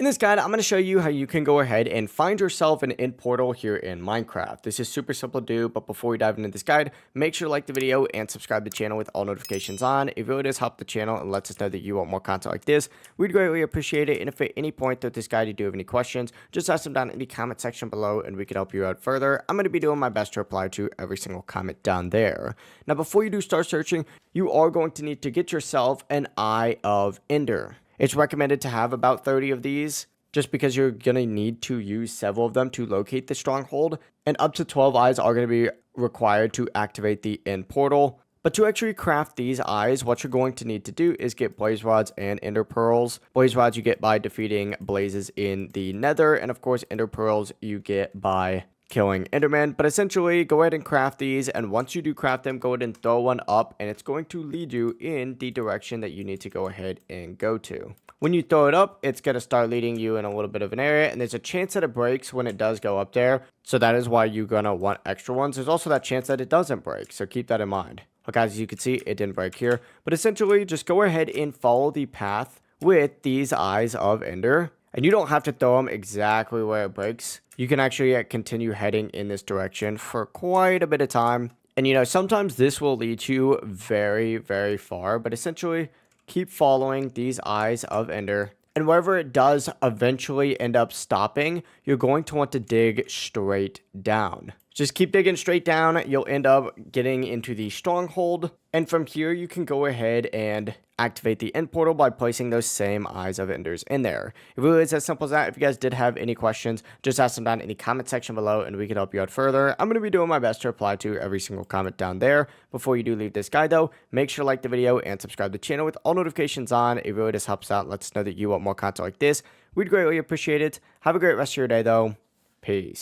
In this guide, I'm going to show you how you can go ahead and find yourself an end portal here in Minecraft. This is super simple to do, but before we dive into this guide, make sure to like the video and subscribe to the channel with all notifications on. It really does help the channel and lets us know that you want more content like this. We'd greatly appreciate it, and if at any point throughout this guide you do have any questions, just ask them down in the comment section below and we can help you out further. I'm going to be doing my best to reply to every single comment down there. Now, before you do start searching, you are going to need to get yourself an Eye of Ender. It's recommended to have about 30 of these, just because you're going to need to use several of them to locate the stronghold, and up to 12 eyes are going to be required to activate the end portal. But to actually craft these eyes, what you're going to need to do is get blaze rods and ender pearls. Blaze rods you get by defeating blazes in the nether, and of course ender pearls you get by killing enderman. But essentially, go ahead and craft these, and once you do craft them, go ahead and throw one up, and it's going to lead you in the direction that you need to go ahead and go to. When you throw it up, it's going to start leading you in a little bit of an area, and there's a chance that it breaks when it does go up there, so that is why you're going to want extra ones. There's also that chance that it doesn't break, so keep that in mind. But guys, as you can see, it didn't break here, but essentially, just go ahead and follow the path with these Eyes of Ender, and you don't have to throw them exactly where it breaks. You can actually continue heading in this direction for quite a bit of time, and you know, sometimes this will lead you very, very far, but essentially, keep following these Eyes of Ender, and wherever it does eventually end up stopping, you're going to want to dig straight down. Just keep digging straight down, you'll end up getting into the stronghold, and from here you can go ahead and activate the end portal by placing those same Eyes of Enders in there. It really is as simple as that. If you guys did have any questions, just ask them down in the comment section below and we can help you out further. I'm going to be doing my best to reply to every single comment down there. Before you do leave this guide though, make sure to like the video and subscribe to the channel with all notifications on. It really just helps out and lets us know that you want more content like this. We'd greatly appreciate it. Have a great rest of your day though. Peace.